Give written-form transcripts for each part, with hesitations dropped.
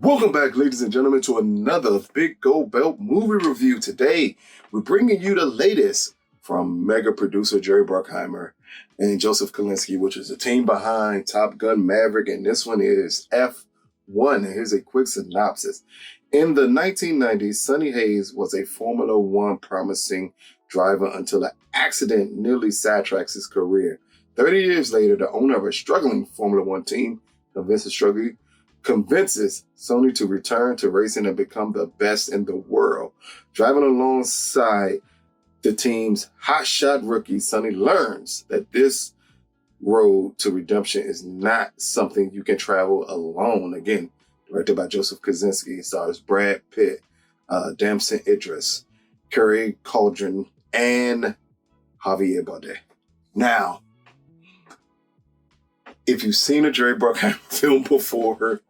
Welcome back, ladies and gentlemen, to another Big Gold Belt movie review. Today, we're bringing you the latest from mega producer Jerry Bruckheimer and Joseph Kosinski, which is the team behind Top Gun Maverick, and this one is F1. And here's a quick synopsis. In the 1990s, Sonny Hayes was a Formula One promising driver until an accident nearly sidetracks his career. 30 years later, the owner of a struggling Formula One team convinces Sonny to return to racing and become the best in the world. Driving alongside the team's hotshot rookie, Sonny learns that this road to redemption is not something you can travel alone. Again, directed by Joseph Kosinski, stars Brad Pitt, Damson Idris, Kerry Cauldron, and Javier Bardem. Now, if you've seen a Jerry Bruckheimer film before,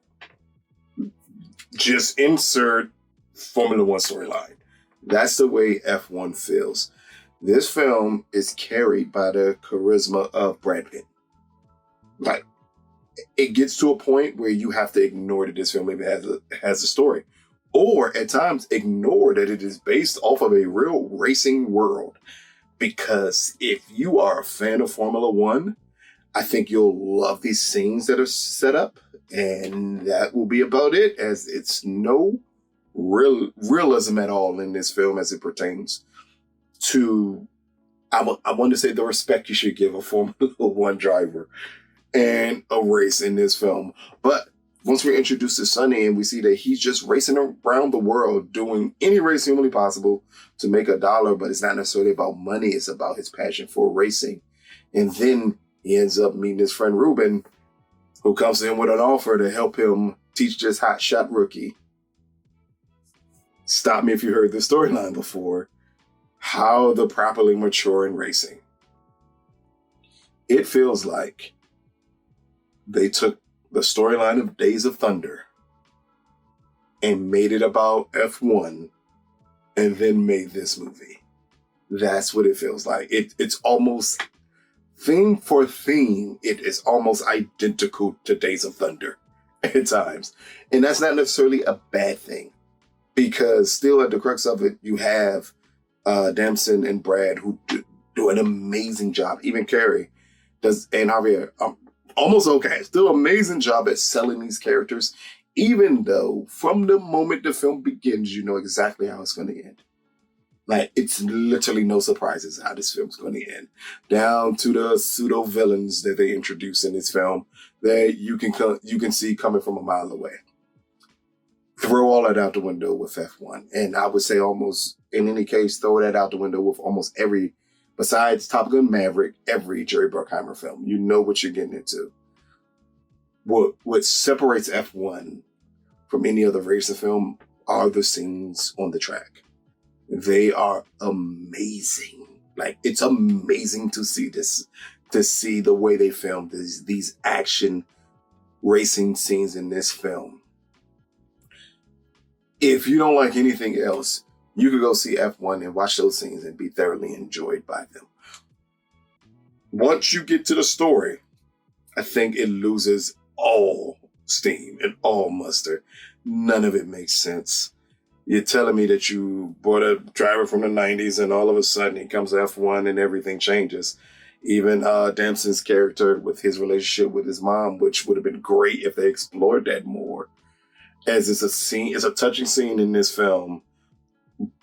just insert Formula One storyline. That's the way F1 feels. This film is carried by the charisma of Brad Pitt. Like, it gets to a point where you have to ignore that this film even has a story. Or, at times, ignore that it is based off of a real racing world. Because if you are a fan of Formula One, I think you'll love these scenes that are set up. And that will be about it, as it's no realism at all in this film as it pertains to, I want to say, the respect you should give a Formula One driver and a race in this film. But once we're introduced to Sonny and we see that he's just racing around the world doing any race humanly possible to make $1, but it's not necessarily about money, it's about his passion for racing. And then he ends up meeting his friend Ruben, who comes in with an offer to help him teach this hotshot rookie. Stop me if you heard this storyline before. How to properly mature in racing. It feels like they took the storyline of Days of Thunder and made it about F1 and then made this movie. That's what it feels like. It's almost, theme for theme, it is almost identical to Days of Thunder at times. And that's not necessarily a bad thing, because still at the crux of it, you have Damson and Brad who do an amazing job. Even Kerry does, and Javier, almost okay. Still amazing job at selling these characters, even though from the moment the film begins, you know exactly how it's going to end. Like, it's literally no surprises how this film's going to end. Down to the pseudo villains that they introduce in this film that you can see coming from a mile away. Throw all that out the window with F1. And I would say almost, in any case, throw that out the window with almost every, besides Top Gun Maverick, every Jerry Bruckheimer film. You know what you're getting into. What separates F1 from any other racing film are the scenes on the track. They are amazing. Like, it's amazing to see this, to see the way they filmed these action racing scenes in this film. If you don't like anything else, you could go see F1 and watch those scenes and be thoroughly enjoyed by them. Once you get to the story, I think it loses all steam and all muster. None of it makes sense. You're telling me that you bought a driver from the 90s and all of a sudden he comes to F1 and everything changes. Even Damson's character with his relationship with his mom, which would have been great if they explored that more. As it's a touching scene in this film,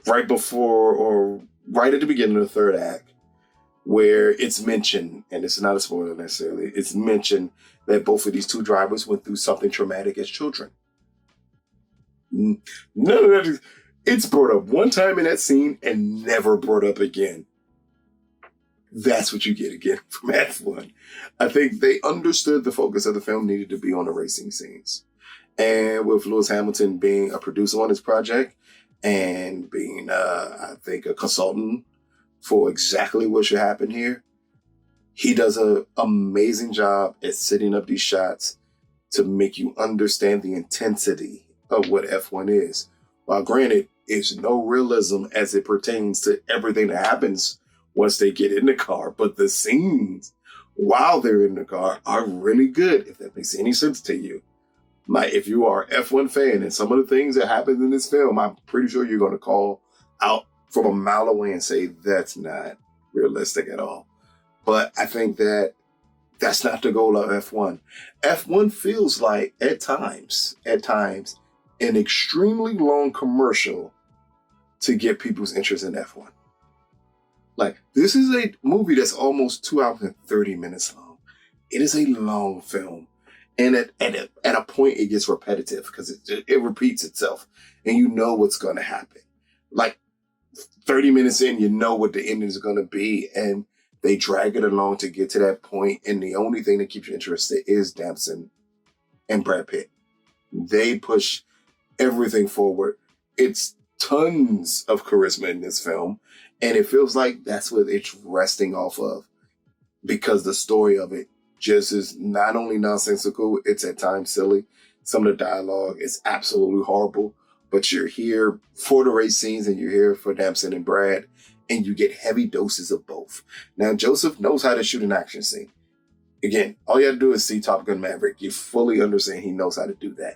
right before or right at the beginning of the third act, where it's mentioned, and it's not a spoiler necessarily, it's mentioned that both of these two drivers went through something traumatic as children. None of that it's brought up one time in that scene and never brought up again. That's what you get again from F1. I think they understood the focus of the film needed to be on the racing scenes. And with Lewis Hamilton being a producer on this project and being, I think, a consultant for exactly what should happen here, he does an amazing job at setting up these shots to make you understand the intensity of what F1 is. While granted, it's no realism as it pertains to everything that happens once they get in the car, but the scenes while they're in the car are really good, if that makes any sense to you. Like, if you are an F1 fan and some of the things that happen in this film, I'm pretty sure you're going to call out from a mile away and say, that's not realistic at all. But I think that that's not the goal of F1. F1 feels like, at times, an extremely long commercial to get people's interest in F1. Like, this is a movie that's almost 2 hours and 30 minutes long. It is a long film. And at a point, it gets repetitive because it repeats itself. And you know what's going to happen. Like, 30 minutes in, you know what the ending is going to be. And they drag it along to get to that point. And the only thing that keeps you interested is Damson and Brad Pitt. They push everything forward. It's tons of charisma in this film. And it feels like that's what it's resting off of, because the story of it just is not only nonsensical, it's at times silly. Some of the dialogue is absolutely horrible, but you're here for the race scenes and you're here for Damson and Brad, and you get heavy doses of both. Now, Joseph knows how to shoot an action scene. Again, all you have to do is see Top Gun Maverick. You fully understand he knows how to do that.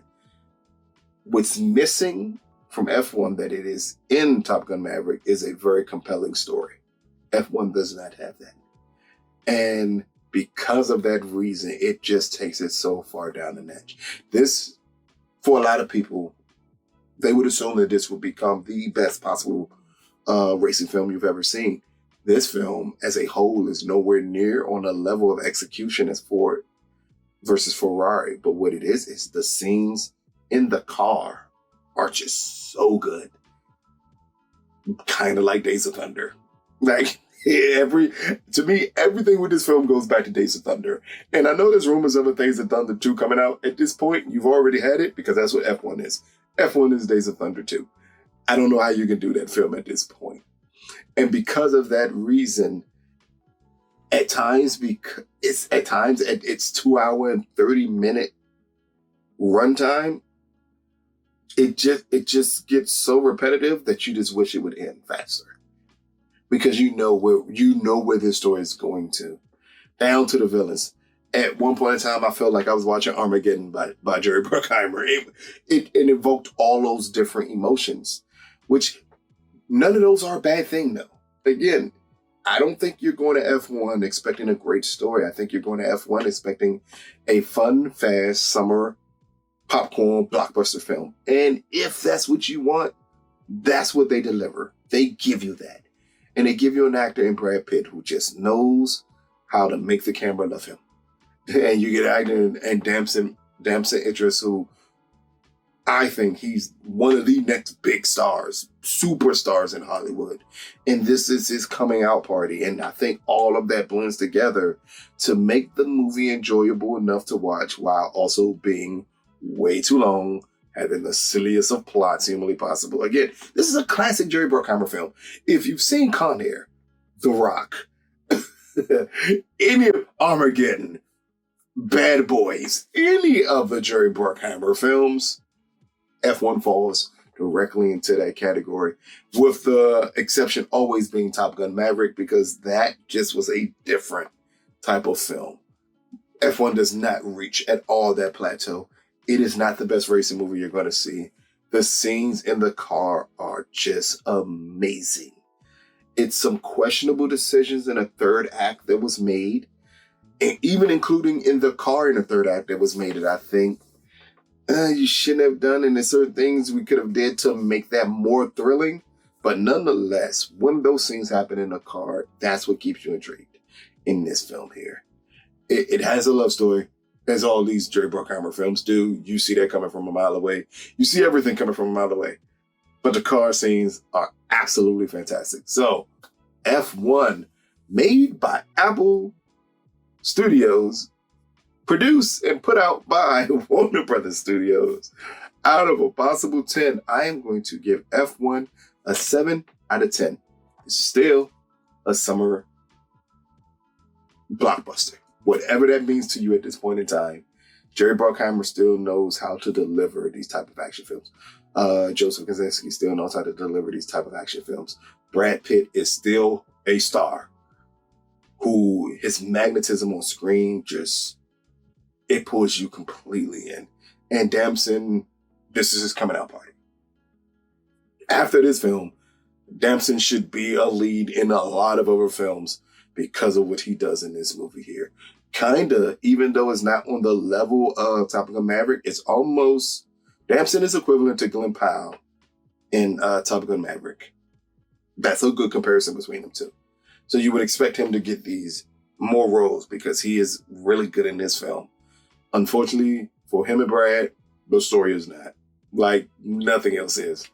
What's missing from F1 that it is in Top Gun Maverick is a very compelling story. F1 does not have that. And because of that reason, it just takes it so far down the notch. This, for a lot of people, they would assume that this would become the best possible racing film you've ever seen. This film, as a whole, is nowhere near on a level of execution as Ford versus Ferrari. But what it is the scenes in the car are just so good. Kind of like Days of Thunder. Like, to me, everything with this film goes back to Days of Thunder. And I know there's rumors of a Days of Thunder 2 coming out. At this point, you've already had it, because that's what F1 is. F1 is Days of Thunder 2. I don't know how you can do that film at this point. And because of that reason, at times its 2 hour and 30 minute runtime, it just gets so repetitive that you just wish it would end faster, because you know where this story is going to, down to the villains. At one point in time, I felt like I was watching Armageddon by Jerry Bruckheimer. It invoked all those different emotions, which none of those are a bad thing, though. Again, I don't think you're going to F1 expecting a great story. I think you're going to F1 expecting a fun, fast, summer popcorn blockbuster film. And if that's what you want, that's what they deliver. They give you that. And they give you an actor in Brad Pitt who just knows how to make the camera love him. And you get an actor and Damson Idris, who I think he's one of the next big stars, superstars in Hollywood. And this is his coming out party. And I think all of that blends together to make the movie enjoyable enough to watch while also being way too long, having the silliest of plots humanly possible. Again, this is a classic Jerry Bruckheimer film. If you've seen Con Air, The Rock, any of Armageddon, Bad Boys, any of the Jerry Bruckheimer films, F1 falls directly into that category, with the exception always being Top Gun Maverick, because that just was a different type of film. F1 does not reach at all that plateau. It is not the best racing movie you're going to see. The scenes in the car are just amazing. It's some questionable decisions in a third act that was made, and even including in the car in the third act that was made, that I think you shouldn't have done, and there's certain things we could have did to make that more thrilling. But nonetheless, when those scenes happen in the car, that's what keeps you intrigued in this film here. It has a love story, as all these Jerry Bruckheimer films do. You see that coming from a mile away. You see everything coming from a mile away. But the car scenes are absolutely fantastic. So, F1, made by Apple Studios, produced and put out by Warner Brothers Studios. Out of a possible 10, I am going to give F1 a 7 out of 10. It's still a summer blockbuster. Whatever that means to you at this point in time, Jerry Bruckheimer still knows how to deliver these type of action films. Joseph Kosinski still knows how to deliver these type of action films. Brad Pitt is still a star who his magnetism on screen just, it pulls you completely in. And Damson, this is his coming out party. After this film, Damson should be a lead in a lot of other films because of what he does in this movie here. Kinda, even though it's not on the level of Top Gun Maverick, it's almost, Damson is equivalent to Glenn Powell in Top Gun Maverick. That's a good comparison between them two. So you would expect him to get these more roles because he is really good in this film. Unfortunately for him and Brad, the story is not. Like nothing else is.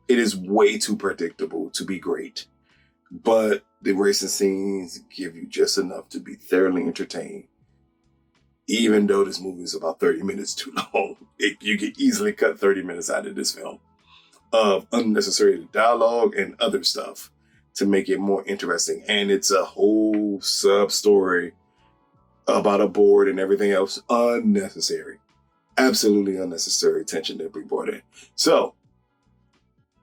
It is way too predictable to be great. But the racing scenes give you just enough to be thoroughly entertained. Even though this movie is about 30 minutes too long, you can easily cut 30 minutes out of this film of unnecessary dialogue and other stuff to make it more interesting. And it's a whole sub-story about a board and everything else. Unnecessary. Absolutely unnecessary tension that we brought in. So,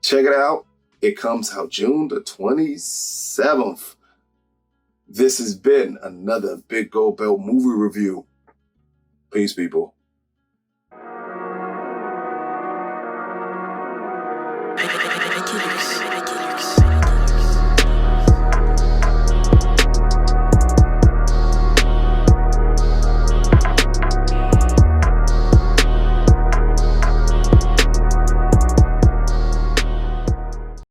check it out. It comes out June the 27th. This has been another Big Gold Belt movie review. Peace, people.